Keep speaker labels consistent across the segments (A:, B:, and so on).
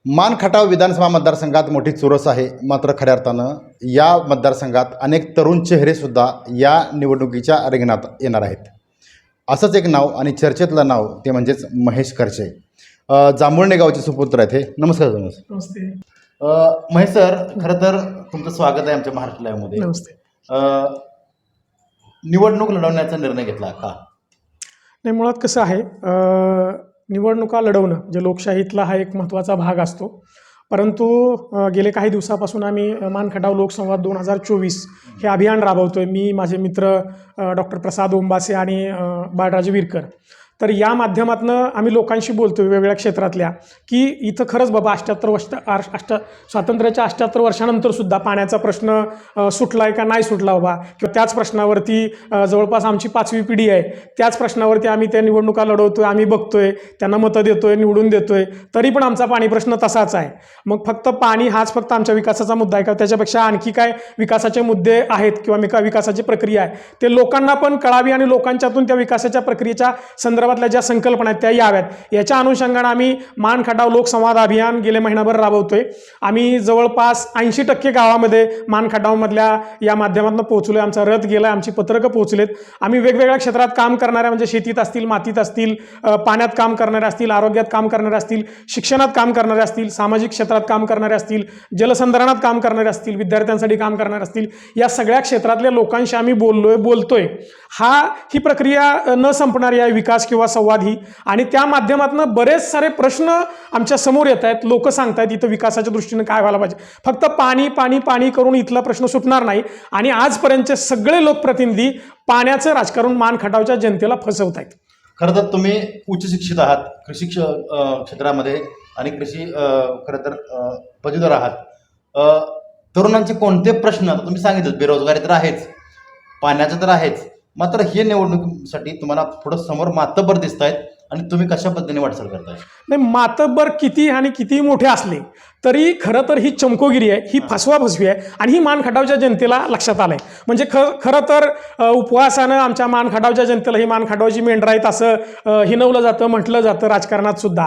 A: मान खटाव विधानसभा मतदारसंघात मोठी चुरस आहे. मात्र खऱ्या अर्थानं या मतदारसंघात अनेक तरुण चेहरेसुद्धा या निवडणुकीच्या रिंगणात येणार आहेत. असंच एक नाव आणि चर्चेतलं नाव ते म्हणजेच महेश खर्चे. जांभुळणे गावचे सुपुत्र आहेत हे. नमस्कार.
B: नमस्ते.
A: महेश सर, खरं तर तुमचं स्वागत आहे आमच्या महाराष्ट्र लाईव्हमध्ये.
B: नमस्ते.
A: निवडणूक लढवण्याचा निर्णय घेतला का?
B: नाही, मुळात कसं आहे, निवडणुका लढवणं जे लोकशाहीतला हा एक महत्त्वाचा भाग असतो. परंतु गेले काही दिवसापासून आम्ही मान खटाव लोकसंवाद 2024 हे अभियान राबवतोय. मी, माझे मित्र डॉक्टर प्रसाद ओंबासे आणि बाळराजे विरकर. तर या माध्यमातून आम्ही लोकांशी बोलतो वेगवेगळ्या क्षेत्रातल्या, की इथं खरंच बाबा 78 स्वातंत्र्याच्या 78 वर्षानंतरसुद्धा पाण्याचा प्रश्न सुटला आहे का नाही सुटला बाबा, किंवा त्याच प्रश्नावरती जवळपास आमची 5वी पिढी आहे, त्याच प्रश्नावरती आम्ही त्या निवडणुका लढवतोय, आम्ही बघतोय, त्यांना मतं देतोय, निवडून देतोय, तरी पण आमचा पाणी प्रश्न तसाच आहे. मग फक्त पाणी हाच फक्त आमच्या विकासाचा मुद्दा आहे का? त्याच्यापेक्षा आणखी काय विकासाचे मुद्दे आहेत किंवा विकासाची प्रक्रिया आहे ते लोकांना पण कळावी आणि लोकांच्यातून त्या विकासाच्या प्रक्रियेच्या संदर्भातल्या ज्या संकल्पना आहेत त्या याव्यात, याच्या अनुषंगाने आम्ही मान खटाव लोकसंवाद अभियान गेले महिनाभर राबवतोय. आम्ही जवळपास 80% गावामध्ये मान खटावमधल्या या माध्यमातून पोहोचलोय. आमचा रथ गेला, आमची पत्रकं पोहोचलेत. आम्ही वेगवेगळ्या क्षेत्रात काम करणाऱ्या, म्हणजे शेतीत असतील, मातीत असतील, पाण्यात काम करणारे असतील, आरोग्यात काम करणारे असतील, शिक्षणात काम करणारे असतील, सामाजिक क्षेत्रात काम करणारे असतील, जलसंधारणात काम करणारे असतील, विद्यार्थ्यांसाठी काम करणारे असतील, या सगळ्या क्षेत्रातल्या लोकांशी आम्ही बोलतोय. ही प्रक्रिया न संपणारी आहे, विकास किंवा संवाद ही. आणि त्या माध्यमातून बरेच सारे प्रश्न आमच्या समोर येत आहेत. लोक सांगतायत इथं विकासाच्या दृष्टीने काय व्हायला पाहिजे. फक्त पाणी पाणी पाणी करून इथला प्रश्न सुटणार नाही. आणि आजपर्यंतचे सगळे लोकप्रतिनिधी पाण्याचं राजकारण मान खटावच्या जनतेला फसवत आहेत.
A: खरं तर तुम्ही उच्च शिक्षित आहात, कृषी क्षेत्रामध्ये आणि कृषी खरं तर पदवीधर आहात. तरुणांचे कोणते प्रश्न, आता तुम्ही सांगितलं बेरोजगारी तर आहेच, पाण्याचं तर आहेच, मात्र हे निवडणुकीसाठी तुम्हाला थोडं समोर मातब्बर दिसत आहेत आणि तुम्ही कशा पद्धतीने वाटचाल करताय?
B: नाही, मातब्बर किती आणि किती मोठे असले तरी खरं तर ही चमकोगिरी आहे, ही फसवाफसवी आहे. आणि ही मान खटावच्या जनतेला लक्षात आलं आहे. म्हणजे खरं तर उपवासानं आमच्या मान खटावच्या जनतेला ही मान खटावची मेंढरं आहेत असं हिनवलं जातं, म्हटलं जातं राजकारणात सुद्धा.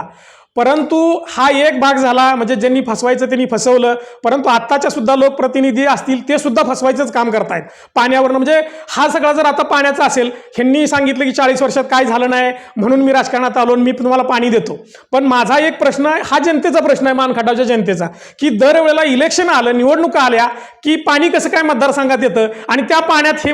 B: परंतु हा एक भाग झाला, म्हणजे ज्यांनी फसवायचं त्यांनी फसवलं. परंतु आत्ताच्या सुद्धा लोकप्रतिनिधी असतील ते सुद्धा फसवायचंच काम करतायत पाण्यावरनं. म्हणजे हा सगळा जर आता पाण्याचा असेल, ह्यांनी सांगितलं की 40 वर्षात काय झालं नाही म्हणून मी राजकारणात आलो, मी तुम्हाला पाणी देतो. पण माझा एक प्रश्न आहे, हा जनतेचा प्रश्न आहे, मान खटावच्या जनतेचा, की दरवेळेला इलेक्शन आलं, निवडणुका आल्या की पाणी कसं काय मतदारसंघात येतं आणि त्या पाण्यात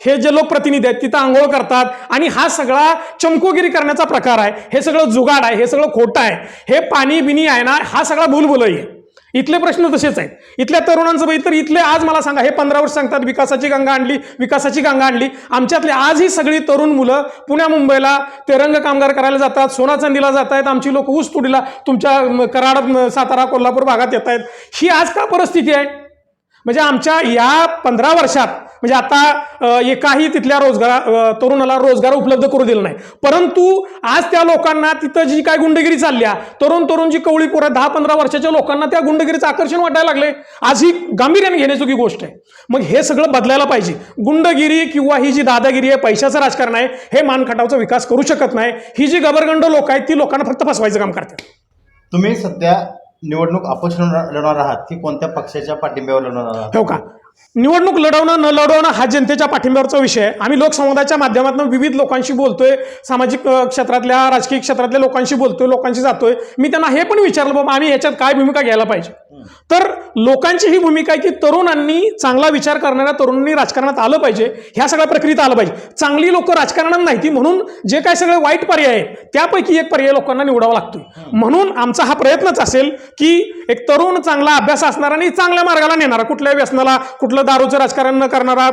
B: हे जे लोकप्रतिनिधी आहेत तिथं आंघोळ करतात. आणि हा सगळा चमकोगिरी करण्याचा प्रकार आहे, हे सगळं जुगाड आहे, हे सगळं खोटं आहे. हे पाणी बिनी आहे ना, हा सगळा भूलभुलई आहे. इथले प्रश्न तसेच आहेत. इथल्या तरुणांचं बघितलं तर इथले आज मला सांगा, हे 15 वर्ष सांगतात विकासाची गंगा आणली, विकासाची गंगा आणली. आमच्यातले आज ही सगळी तरुण मुलं पुण्या मुंबईला ते रंग कामगार करायला जातात, सोना चांदीला जात आहेत. आमची लोक ऊस तुडीला तुमच्या कराड, सातारा, कोल्हापूर भागात येत आहेत. ही आज का परिस्थिती आहे? म्हणजे आमच्या या 15 वर्षात म्हणजे आता एकाही तिथल्या तरुणाला रोजगार उपलब्ध करू दिला नाही. परंतु आज त्या लोकांना तिथं जी काय गुंडगिरी चालल्या, तरुण जी कवळी पोरं 10-15 वर्षाच्या लोकांना त्या गुंडगिरीचं आकर्षण वाटायला लागले. आज ही गांभीर्याने घेण्याजोगी गोष्ट आहे. मग हे सगळं बदलायला पाहिजे. गुंडगिरी किंवा ही जी दादागिरी आहे, पैशाचं राजकारण आहे, हे मान खटावचा विकास करू शकत नाही. ही जी गबरगंड लोक आहेत ती लोकांना फक्त फसवायचं काम करतात.
A: तुम्ही सध्या निवडणूक अपक्ष लढणार आहात की कोणत्या पक्षाच्या पाठिंब्यावर लढणार आहात?
B: हो का? निवडणूक लढवणं न लढवणं हा जनतेच्या पाठिंब्यावरचा विषय आहे. आम्ही लोकसंवादाच्या माध्यमातून विविध लोकांशी बोलतोय, सामाजिक क्षेत्रातल्या, राजकीय क्षेत्रातल्या लोकांशी बोलतोय, लोकांशी जातोय. मी त्यांना हे पण विचारलं बाबा आम्ही याच्यात काय भूमिका घ्यायला पाहिजे. तर लोकांची ही भूमिका आहे की तरुणांनी, चांगला विचार करणाऱ्या तरुणांनी राजकारणात आलं पाहिजे, ह्या सगळ्या प्रक्रियेत आलं पाहिजे. चांगली लोक राजकारणात नाही ती, म्हणून जे काय सगळे वाईट पर्याय आहेत त्यापैकी एक पर्याय लोकांना निवडावा लागतोय. म्हणून आमचा हा प्रयत्नच असेल की एक तरुण, चांगला अभ्यास असणारा आणि चांगल्या मार्गाला नेणारा, कुठल्या व्यसनाला, कुठलं दारूचं राजकारण न करणारा,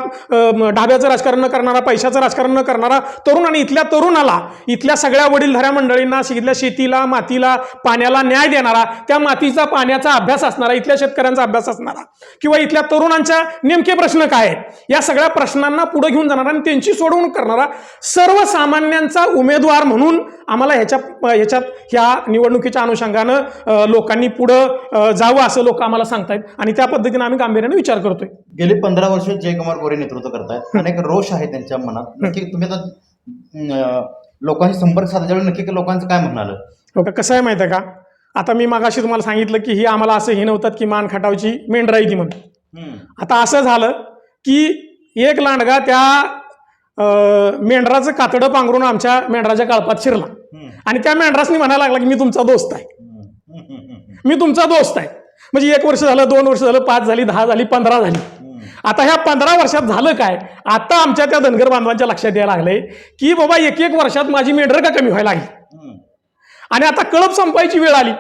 B: ढाब्याचं राजकारण न करणारा, पैशाचं राजकारण न करणारा तरुण, आणि इथल्या तरुणाला, इथल्या सगळ्या वडीलधाऱ्या मंडळींना, इथल्या शेतीला, मातीला, पाण्याला न्याय देणारा, त्या मातीचा, पाण्याचा अभ्यास असणारा, इथल्या शेतकऱ्यांचा अभ्यास असणारा, किंवा इथल्या तरुणांच्या नेमके प्रश्न काय आहेत या सगळ्या प्रश्नांना पुढे घेऊन जाणारा आणि त्यांची सोडवणूक करणारा सर्वसामान्यांचा उमेदवार म्हणून आम्हाला ह्याच्यात ह्या निवडणुकीच्या अनुषंगानं लोकांनी पुढं जावं असं लोक आम्हाला सांगतायत. आणि त्या पद्धतीने आम्ही गांभीर्याने विचार करतोय.
A: गेली 15 वर्ष जयकुमार गोरे नेतृत्व करतायत, अनेक रोष आहे त्यांच्या मनात. नक्की तुम्ही आता लोकांशी संपर्क साधल्यावर नक्की लोकांचं काय म्हणणं आलं?
B: हो का? कसं आहे माहिती आहे का, आता मी मागाशी तुम्हाला सांगितलं की ही आम्हाला असं हे नव्हतं की मान खटावची मेंढर आहे ती म्हणून. आता असं झालं की एक लांडगा त्या मेंढराचं कातडं पांघरून आमच्या मेंढराच्या कळपात शिरला आणि त्या मेंढरासनी म्हणायला लागला की मी तुमचा दोस्त आहे, मी तुमचा दोस्त आहे. म्हणजे 1 वर्ष झालं, 2 वर्ष झालं, 5 झाली, 10 झाली, 15 झाली. आता ह्या 15 वर्षात झालं काय, आता आमच्या त्या धनगर बांधवांच्या लक्षात यायला लागलंय की बाबा 1-1 वर्षात माझी मेंढर का कमी व्हायला लागली आणि आता कळप संपायची वेळ आली.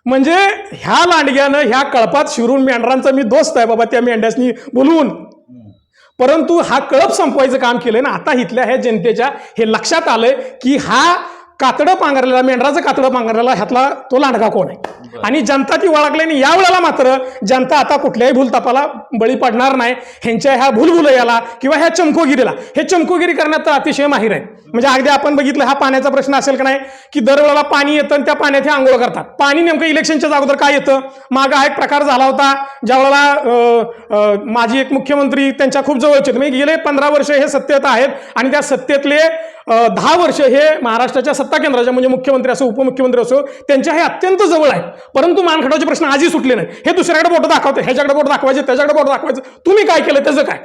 B: म्हणजे ह्या लांडग्यानं ह्या कळपात शिरून मेंढरांचा मी दोस्त आहे बाबा त्या मेंढ्यासनी बोलवून, परंतु हा कळप संपवायचं काम केलंय ना. आता इथल्या ह्या जनतेच्या हे लक्षात आलंय की हा कातडं पांघरलेला, मेंढराचं कातडं पांघरलेला ह्यातला तो लांडगा कोण आहे. आणि जनता ती ओळखल्याने या वेळेला मात्र जनता आता कुठल्याही भूलतापाला बळी पडणार नाही. ह्यांच्या ह्या भूलभुलैयाला किंवा ह्या चमकोगिरीला, हे चमकोगिरी करण्यात अतिशय माहीर आहेत. म्हणजे अगदी आपण बघितलं, हा पाण्याचा प्रश्न असेल का नाही की दरवेळेला पाणी येतं आणि त्या पाण्यात हे आंघोळ करतात. पाणी नेमकं इलेक्शनच्या अगोदर काय येतं, मागं हा एक प्रकार झाला होता ज्या वेळेला माजी एक मुख्यमंत्री त्यांच्या खूप जवळचे म्हणजे गेले 15 वर्ष हे सत्तेत आहेत आणि त्या सत्तेतले 10 वर्ष हे महाराष्ट्राच्या सत्ता केंद्राच्या म्हणजे मुख्यमंत्री असो उपमुख्यमंत्री असो त्यांच्या हे अत्यंत जवळ आहेत. परंतु मानखटावचे प्रश्न आजही सुटले नाही. हे दुसऱ्याकडे बोट दाखवते, ह्याच्याकडे बोट दाखवायचे, त्याच्याकडे बोट दाखवायचं, तुम्ही काय केलं त्याचं काय,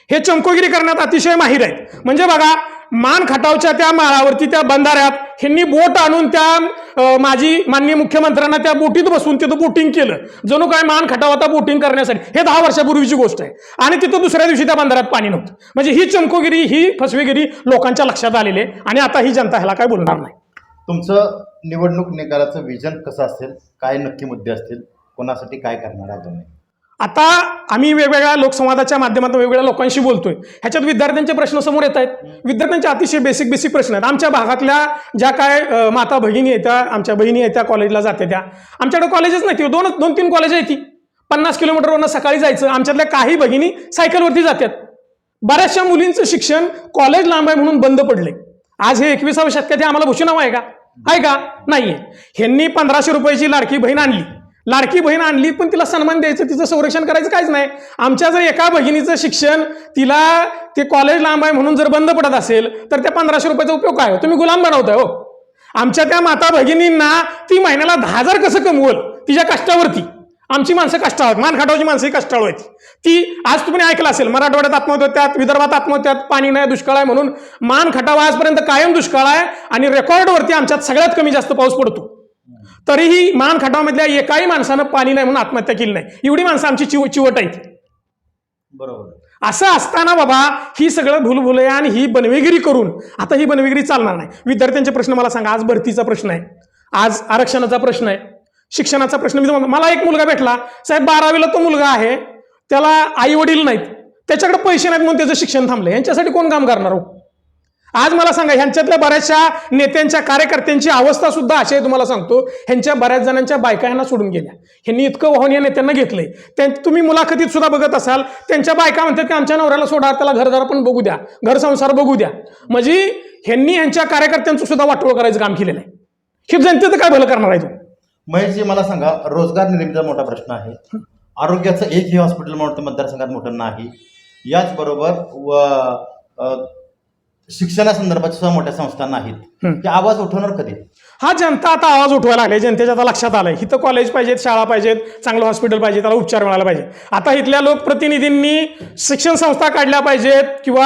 B: हे चमकोगिरी करण्यात अतिशय माहीर आहेत. म्हणजे बघा, मान खटावच्या त्या माळावरती त्या बंधाऱ्यात ह्यांनी बोट आणून त्या माननीय मुख्यमंत्र्यांना त्या बोटीत बसून तिथं बोटिंग केलं, जणू काय मान खटाव आता बोटिंग करण्यासाठी. हे 10 वर्षापूर्वीची गोष्ट आहे आणि तिथं दुसऱ्या दिवशी त्या बंधाऱ्यात पाणी नव्हतं. म्हणजे ही चमकोगिरी, ही फसवेगिरी लोकांच्या लक्षात आलेली आहे आणि आता ही जनता ह्याला काय बोलणार नाही.
A: तुमचं निवडणूक निकालाचं विजन कसं असेल, काय नक्की मुद्दे असतील, कोणासाठी काय करणार आहे तुम्ही?
B: आता आम्ही वेगवेगळ्या लोकसंवादाच्या माध्यमातून वेगवेगळ्या लोकांशी बोलतोय. ह्याच्यात विद्यार्थ्यांचे प्रश्न समोर येत आहेत. विद्यार्थ्यांचे अतिशय बेसिक प्रश्न आहेत. आमच्या भागातल्या ज्या काय माता भगिनी आहेत, त्या आमच्या बहिणी आहेत, त्या कॉलेजला जाते. त्या आमच्याकडे कॉलेजच नाही, 2-3 कॉलेज आहेत. ती 50 किलोमीटरवरनं सकाळी जायचं. आमच्यातल्या काही भगिनी सायकलवरती जातात. बऱ्याचशा मुलींचं शिक्षण कॉलेज लांब आहे म्हणून बंद पडले. आज हे 21व्या शतकात हे आम्हाला भूषणाव आहे का? नाहीये. ह्यांनी 1500 रुपयाची लाडकी बहीण आणली, पण तिला सन्मान द्यायचं, तिचं संरक्षण करायचं काहीच नाही. आमच्या जर एका भगिनीचं शिक्षण तिला ते कॉलेज लांब आहे म्हणून जर बंद पडत असेल तर त्या 1500 रुपयाचा उपयोग काय हो? तुम्ही गुलाम बनवताय हो. आमच्या त्या माता भगिनींना ती महिन्याला 10,000 कसं कमवल तिच्या कष्टावरती. आमची माणसं कष्टाळू आहेत, मान खटावची माणसंही कष्टाळू आहेत. ती आज तुम्ही ऐकलं असेल, मराठवाड्यात आत्महत्या होत्यात, विदर्भात आत्महत्या, पाणी नाही, दुष्काळ आहे म्हणून. मान खटावा आजपर्यंत कायम दुष्काळ आहे आणि रेकॉर्डवरती आमच्यात सगळ्यात कमी जास्त पाऊस पडतो. तरीही मान खटावमधल्या एकाही माणसानं पाणी नाही म्हणून आत्महत्या केली नाही. एवढी माणसं आमची चिवट आहेत.
A: बरोबर.
B: असं असताना बाबा ही सगळं भूलभुलैया आणि ही बनवेगिरी करून आता ही बनवेगिरी चालणार नाही. विद्यार्थ्यांचे प्रश्न मला सांगा. आज भरतीचा प्रश्न आहे, आज आरक्षणाचा प्रश्न आहे, शिक्षणाचा प्रश्न. मला एक मुलगा भेटला, साहेब 12वीला तो मुलगा आहे, त्याला आई वडील नाहीत, त्याच्याकडे पैसे नाहीत म्हणून त्याचं शिक्षण थांबलं. यांच्यासाठी कोण काम करणार हो? आज मला सांगा, ह्यांच्यातल्या बऱ्याचशा नेत्यांच्या कार्यकर्त्यांची अवस्था सुद्धा अशी आहे. तुम्हाला सांगतो, ह्यांच्या बऱ्याच जणांच्या बायका ह्यांना सोडून गेल्या. ह्यांनी इतकं वाहून या नेत्यांना घेतलंय. तुम्ही मुलाखतीत सुद्धा बघत असाल, त्यांच्या बायका म्हणतात की आमच्या नवऱ्याला सोडा, त्याला घरदार पण बघू द्या, घर संसार बघू द्या. म्हणजे ह्यांनी ह्यांच्या कार्यकर्त्यांचं सुद्धा वाटोळ करायचं काम केलेलं आहे. हे जनतेचं काय भलं करणार आहे?
A: महेशजी, मला सांगा, रोजगार निर्मितीचा मोठा प्रश्न आहे. आरोग्याचं एकही हॉस्पिटल मतदारसंघात मोठं नाही. याचबरोबर शिक्षणासंदर्भात सुद्धा मोठ्या संस्था नाहीत. ते आवाज उठवणार कधी?
B: हा, जनता आता आवाज उठवायला लागले. जनतेच्या आता लक्षात आलंय, इथं कॉलेज पाहिजेत, शाळा पाहिजेत, चांगलं हॉस्पिटल पाहिजे, त्याला उपचार मिळाला पाहिजे. आता इथल्या लोकप्रतिनिधींनी शिक्षण संस्था काढल्या पाहिजेत किंवा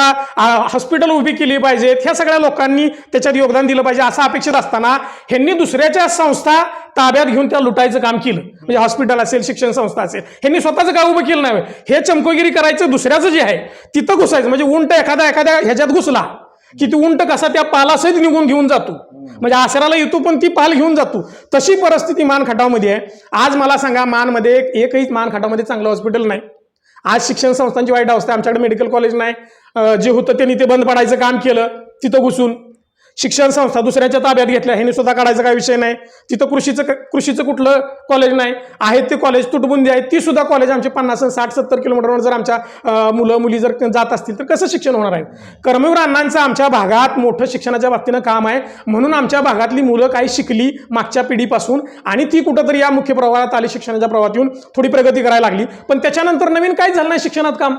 B: हॉस्पिटल उभी केली पाहिजेत. ह्या सगळ्या लोकांनी त्याच्यात योगदान दिलं पाहिजे असं अपेक्षित असताना ह्यांनी दुसऱ्याच्या संस्था ताब्यात घेऊन त्या लुटायचं काम केलं. म्हणजे हॉस्पिटल असेल, शिक्षण संस्था असेल, ह्यांनी स्वतःचं काय उभं केलं नाही. हे चमकोगिरी करायचं, दुसऱ्याचं जे आहे तिथं घुसायचं. म्हणजे उंट एखाद्या ह्याच्यात घुसला की ती उंट कसा त्या पालासहित निघून घेऊन जातो, म्हणजे आसराला येतो पण ती पाल घेऊन जातो, तशी परिस्थिती मान खटावमध्ये आहे. आज मला सांगा, मानमध्ये एकही मान खटावमध्ये चांगलं हॉस्पिटल नाही. आज शिक्षण संस्थांची वाईट अवस्था. आमच्याकडे मेडिकल कॉलेज नाही. जे होतं त्यांनी ते बंद पडायचं काम केलं तिथं घुसून. शिक्षण संस्था दुसऱ्याच्या ताब्यात घेतल्या, ह्यांनी सुद्धा काढायचा काही विषय नाही. तिथं कृषीचं कुठलं कॉलेज नाही. आहेत ते कॉलेज तुटबुंदी आहेत, ती सुद्धा कॉलेज आमचे 50, 60, 70 किलोमीटरवर जर आमच्या मुली जर जात असतील तर कसं शिक्षण होणार आहे? कर्मवीर अण्णांचं आमच्या भागात मोठं शिक्षणाच्या बाबतीनं काम आहे म्हणून आमच्या भागातली मुलं काही शिकली मागच्या पिढीपासून आणि ती कुठंतरी या मुख्य प्रवाहात आली, शिक्षणाच्या प्रवाहात येऊन थोडी प्रगती करायला लागली. पण त्याच्यानंतर नवीन काहीच झालं नाही शिक्षणात काम.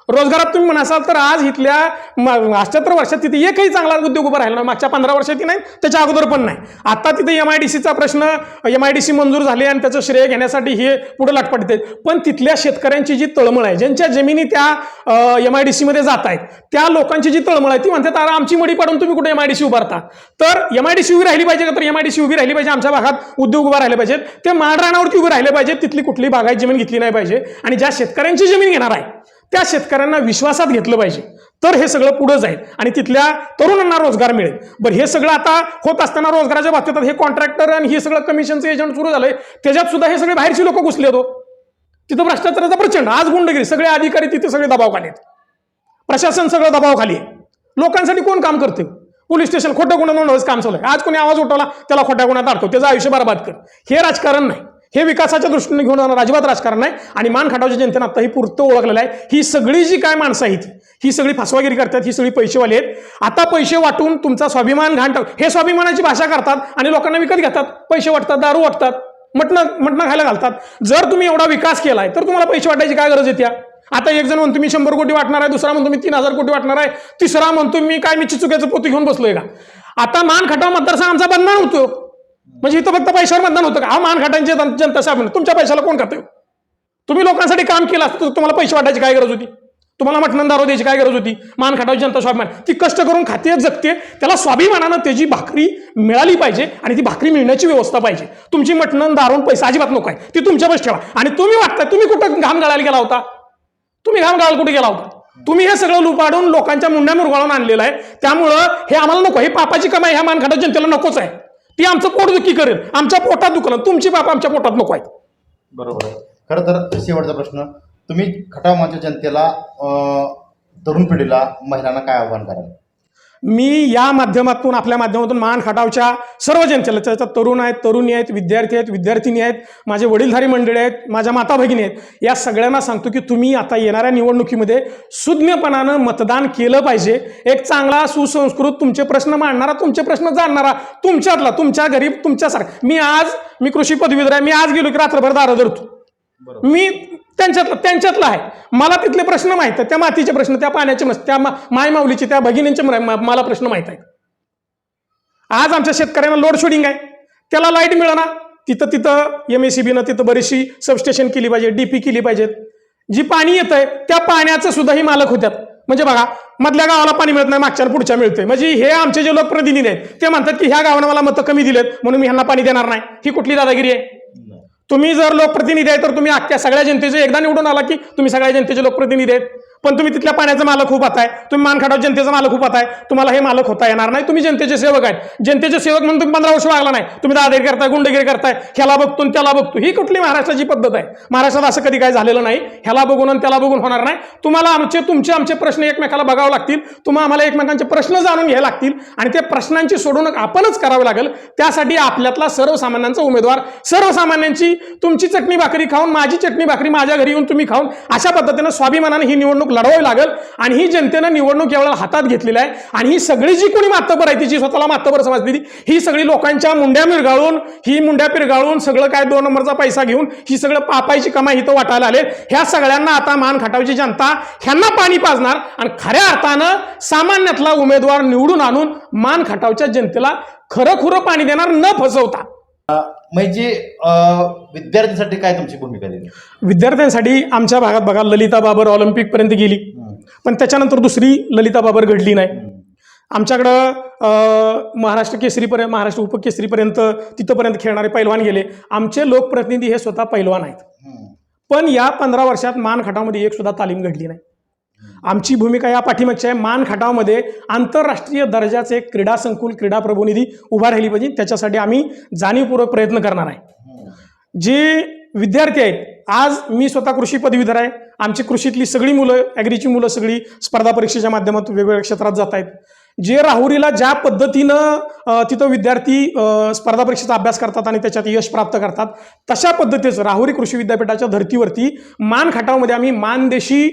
B: रोजगारात तुम्ही म्हणाल तर आज इथल्या 78 वर्षात तिथे एकही चांगला उद्योग उभा राहिला नाही. मागच्या 15 वर्षात नाही, त्याच्या अगोदर पण नाही. आता तिथे MIDCचा प्रश्न, MIDC मंजूर झाले आणि त्याचं श्रेय घेण्यासाठी हे पुढे लाटपडते. पण तिथल्या शेतकऱ्यांची जी तळमळ आहे, ज्यांच्या जमिनी त्या MIDC मध्ये जात आहेत, त्या लोकांची जी तळमळ आहे ती म्हणतात अरे आमची मडी पाडून तुम्ही कुठे MIDC उभारता. तर MIDC उभी राहिली पाहिजे का? तर MIDC उभी राहिली पाहिजे. आमच्या भागात उद्योग उभा राहिले पाहिजेत, ते माळरानावरती उभे राहिले पाहिजेत. तिथली कुठली बागायत जमीन घेतली नाही पाहिजे. आणि ज्या शेतकऱ्यांची जमीन घेणार आहे त्या शेतकऱ्यांना विश्वासात घेतलं पाहिजे, तर हे सगळं पुढे जाईल आणि तिथल्या तरुणांना रोजगार मिळेल. बरं, हे सगळं आता होत असताना रोजगाराच्या बाबतीत हे कॉन्ट्रॅक्टर आणि हे सगळं कमिशनचं एजंट सुरू झालंय, त्याच्यात सुद्धा हे सगळे बाहेरची लोक घुसले होतो. तिथं भ्रष्टाचाराचा प्रचंड, आज गुंडगिरी, सगळे अधिकारी तिथे सगळे दबावाखाली आहेत, प्रशासन सगळं दबावाखाली आहे. लोकांसाठी कोण काम करते? पोलीस स्टेशन खोटं गुन्हा नोंदवायचं काम चालू आहे. आज कोणी आवाज उठवला त्याला खोट्या गुन्ह्यात अडकव, त्याचं आयुष्य बरबाद कर. हे राजकारण नाही, हे विकासाच्या दृष्टीने घेऊन जाणार अजिबात राजकारण नाही. आणि मान खटावच्या जनतेनं आता ही पुरतं ओळखलेलं आहे. ही सगळी जी काय माणसं आहेत ही सगळी फसवागिरी करतात, ही सगळी पैसेवाली आहेत. आता पैसे वाटून तुमचा स्वाभिमान घाण टाक, हे स्वाभिमानाची भाषा करतात आणि लोकांना विकत घेतात, पैसे वाटतात, दारू वाटतात, मटणं खायला घालतात. जर तुम्ही एवढा विकास केलाय तर तुम्हाला पैसे वाटायची काय गरज येते? आता एक जण म्हणतो मी 100 कोटी वाटणार आहे, दुसरा म्हणतो मी 3000 कोटी वाटणार आहे, तिसरा म्हणतो मी काय मी चिचुक्याचं पोती घेऊन बसलोय का? आता मान खटाव मतदारसंघ आमचा बदनाम होतो, म्हणजे इथं फक्त पैशावर मतदान होतं का? हा मान खटांची जनता शासन, तुमच्या पैशाला कोण करते? तुम्ही लोकांसाठी काम केलं असतं तर तुम्हाला पैसे वाटायची काय गरज होती? तुम्हाला मटण दारू द्यायची काय गरज होती? मान खटावची जनता स्वाभिमान, ती कष्ट करून खाते जगते, त्याला स्वाभिमानानं त्याची भाकरी मिळाली पाहिजे आणि ती भाकरी मिळण्याची व्यवस्था पाहिजे. तुमची मटण दारून पैसा अजिबात नको आहे, ती तुमच्यापास ठेवा. आणि तुम्ही वाटताय तुम्ही कुठं घाम गाळायला गेला होता? तुम्ही घाम गाळायला कुठे गेला होता? तुम्ही हे सगळं लुपाडून लोकांच्या मुंड्या मुरगाळून आणलेलं आहे. त्यामुळं हे आम्हाला नको, हे पापाची कमाई ह्या मान खटाव जनतेला नकोच आहे. ती आमचं पोट दुखी करेल, आमच्या पोटात दुखलं, तुमची बाप आमच्या पोटात नको आहेत.
A: बरोबर आहे. खरं तर शेवटचा प्रश्न, तुम्ही खटाव मानच्या जनतेला, तरुण पिढीला, महिलांना काय आव्हान कराल?
B: मी या माध्यमातून, आपल्या माध्यमातून मान खटावच्या सर्व जनतेला, त्याच्यात तरुण आहेत, तरुणी आहेत, विद्यार्थी आहेत, विद्यार्थिनी आहेत, माझे वडीलधारी मंडळी आहेत, माझ्या माता भगिनी आहेत, या सगळ्यांना सांगतो की तुम्ही आता येणाऱ्या निवडणुकीमध्ये सुज्ञपणानं मतदान केलं पाहिजे. एक चांगला सुसंस्कृत, तुमचे प्रश्न मांडणारा, तुमचे प्रश्न जाणणारा, तुमच्यातला, तुमच्या गरीब, तुमच्यासारखा. मी कृषी पदवीधर आहे, मी आज गेलो की रात्रभर दारं धरतो, मी त्यांच्यातला आहे. मला तिथले प्रश्न माहित आहेत, त्या मातीचे प्रश्न, त्या पाण्याचे प्रश्न, त्या मायमाऊलीचे, त्या भगिनींचे मला प्रश्न माहित आहेत. आज आमच्या शेतकऱ्यांना लोड शेडिंग आहे, त्याला लाईट मिळणार, तिथं MACBनं तिथं बरीचशी सबस्टेशन केली पाहिजे, DP केली पाहिजेत. जी पाणी येत आहे त्या पाण्याचं सुद्धा ही मालक होत्यात. म्हणजे बघा, मधल्या गावाला पाणी मिळत नाही, मागच्या पुढच्या मिळतंय. म्हणजे हे आमचे जे लोकप्रतिनिधी आहेत ते म्हणतात की ह्या गावानं मला मतं कमी दिलेत म्हणून मी ह्यांना पाणी देणार नाही. ही कुठली दादागिरी आहे? तुम्ही जर लोकप्रतिनिधी आहे तर तुम्ही अख्ख्या सगळ्या जनतेचे, एकदा निवडून आला की तुम्ही सगळ्या जनतेचे लोकप्रतिनिधी आहेत, पण तुम्ही तिथल्या पाण्याचा मालक खूप आहे, तुम्ही मान खटाव जनतेचा मालक खूप आहे, तुम्हाला हे मालक होता येणार नाही. तुम्ही जनतेचे सेवक आहेत, जनतेचे सेवक म्हणून तुम्ही 15 वर्ष वागला नाही, तुम्ही दादागिरी करताय, गुंडगिरी करताय, ह्याला बघतो त्याला बघतो. ही कुठली महाराष्ट्राची पद्धत आहे? महाराष्ट्रात असं कधी काय झालेलं नाही. ह्याला बघून आणि त्याला बघून होणार नाही. तुम्हाला तुमचे आमचे प्रश्न एकमेकाला बघावे लागतील, तुम्हाला आम्हाला एकमेकांचे प्रश्न जाणून घ्यावे लागतील आणि ते प्रश्नांची सोडवणूक आपणच करावी लागेल. त्यासाठी आपल्यातला सर्वसामान्यांचा उमेदवार, सर्वसामान्यांची, तुमची चटणी भाकरी खाऊन, माझी चटणी भाकरी माझ्या घरी येऊन तुम्ही खाऊन, अशा पद्धतीनं स्वाभिमानाने ही निवडणूक लढवावी लागेल. आणि ही जनतेनं निवडणूक यावेळेला हातात घेतलेली आहे. आणि ही सगळी जी कोणी मातबर आहे, तिची स्वतःला मातबर समजलेली, ही सगळी लोकांच्या मुंड्या पिरगाळून सगळं काय 2 नंबरचा पैसा घेऊन ही सगळं पापायची कमाई इथं वाटायला आले. ह्या सगळ्यांना आता मान खटावची जनता ह्यांना पाणी पाजणार आणि खऱ्या अर्थानं सामान्यातला उमेदवार निवडून आणून मान खटावच्या जनतेला खरं पाणी देणार, न फसवता.
A: म्हणजे विद्यार्थ्यांसाठी काय तुमची भूमिका दिली?
B: विद्यार्थ्यांसाठी आमच्या भागात बघा, ललिता बाबर ऑलिम्पिक पर्यंत गेली, पण त्याच्यानंतर दुसरी ललिता बाबर घडली नाही. आमच्याकडं महाराष्ट्र केसरीपर्यंत, महाराष्ट्र उपकेसरीपर्यंत तिथंपर्यंत खेळणारे पैलवान गेले. आमचे लोकप्रतिनिधी हे स्वतः पैलवान आहेत, पण या 15 वर्षात मान खटावमध्ये एक सुद्धा तालीम घडली नाही. आमची भूमिका या पाठीमागची आहे, मान खटावमध्ये आंतरराष्ट्रीय दर्जाचे क्रीडा संकुल, क्रीडा प्रबोधिनी उभा राहिली पाहिजे. त्याच्यासाठी आम्ही जाणीवपूर्वक प्रयत्न करणार आहे. जे विद्यार्थी आहेत, आज मी स्वतः कृषी पदवीधर आहे, आमची कृषीतली सगळी मुलं, ॲग्रीची मुलं सगळी स्पर्धा परीक्षेच्या माध्यमातून वेगवेगळ्या क्षेत्रात जात आहेत. जे राहुरीला ज्या पद्धतीनं तिथं विद्यार्थी स्पर्धा परीक्षेचा अभ्यास करतात आणि त्याच्यात यश प्राप्त करतात, तशा पद्धतीचं राहुरी कृषी विद्यापीठाच्या धर्तीवरती मान खटावमध्ये आम्ही मानदेशी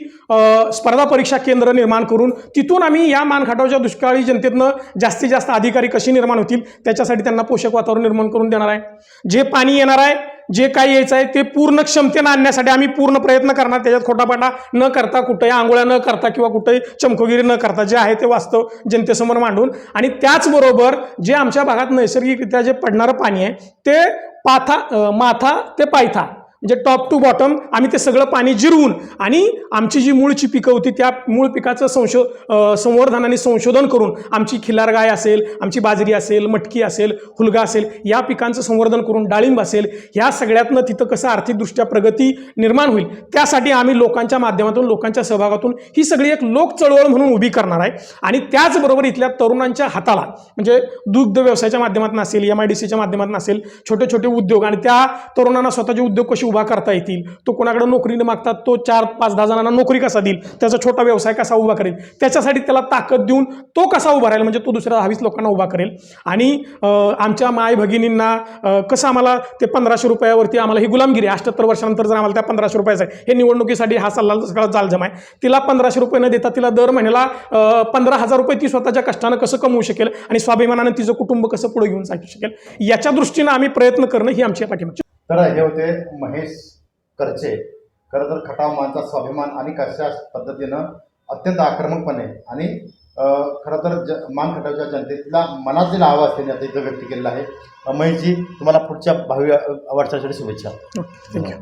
B: स्पर्धा परीक्षा केंद्र निर्माण करून तिथून आम्ही या मान खटावच्या दुष्काळी जनतेतनं जास्तीत जास्त अधिकारी कशी निर्माण होतील त्याच्यासाठी त्यांना पोषक वातावरण निर्माण करून देणार आहे. जे पाणी येणार आहे जे काही यायचं आहे ते पूर्ण क्षमतेनं आणण्यासाठी आम्ही पूर्ण प्रयत्न करणार, त्याच्यात खोटापाटा न करता, कुठेही आंघोळ्या न करता किंवा कुठेही चमकोगिरी न करता जे आहे ते वास्तव जनतेसमोर मांडून, आणि त्याचबरोबर जे आमच्या भागात नैसर्गिकरित्या जे पडणारं पाणी आहे ते माथा ते पायथा म्हणजे टॉप टू बॉटम आम्ही ते सगळं पाणी जिरवून आणि आमची जी मूळची पिकं होती त्या मूळ पिकाचं संवर्धन आणि संशोधन करून आमची खिल्लार गाय असेल, आमची बाजरी असेल, मटकी असेल, हुलगा असेल, या पिकांचं संवर्धन करून डाळिंब असेल, ह्या सगळ्यातनं तिथं कसं आर्थिकदृष्ट्या प्रगती निर्माण होईल त्यासाठी आम्ही लोकांच्या माध्यमातून, लोकांच्या सहभागातून ही सगळी एक लोक चळवळ म्हणून उभी करणार आहे. आणि त्याचबरोबर इथल्या तरुणांच्या हाताला म्हणजे दुग्ध व्यवसायाच्या माध्यमातून असेल, MIDCच्या माध्यमातून असेल, छोटे छोटे उद्योग, आणि त्या तरुणांना स्वतःचे उद्योग कसे उभा करता येतील, तो कोणाकडे नोकरी न मागता तो 4, 5, 10 जणांना नोकरी कसा देईल, त्याचा छोटा व्यवसाय कसा उभा करेल, त्याच्यासाठी त्याला ताकद देऊन तो कसा उभा राहील, म्हणजे तो दुसऱ्या 20 लोकांना उभा करेल. आणि आमच्या माय भगिनींना कसं आम्हाला ते 1500 रुपयावरती आम्हाला ही गुलामगिरी 78 वर्षानंतर जर आम्हाला त्या 1500 रुपयाचा आहे, हे निवडणुकीसाठी हा सगळा जालजम आहे. तिला 1500 रुपये न देता तिला दर महिन्याला 15,000 रुपये ती स्वतःच्या कष्टानं कसं कमवू शकेल आणि स्वाभिमानानं तिचं कुटुंब कसं पुढे घेऊन जाऊ शकेल, याच्या दृष्टीनं आम्ही प्रयत्न करणं ही आमची पाठीमागची.
A: तर हे होते महेश करचे. खरं तर खटाव मानचा स्वाभिमान आणि कशा पद्धतीनं अत्यंत आक्रमकपणे आणि खरं तर मान खटावच्या जनतेला मनातील आवाज त्यांनी आता इथं व्यक्त केलेला आहे. महेशजी, तुम्हाला पुढच्या भावी वाटचालीसाठी शुभेच्छा.
B: थँक्यू.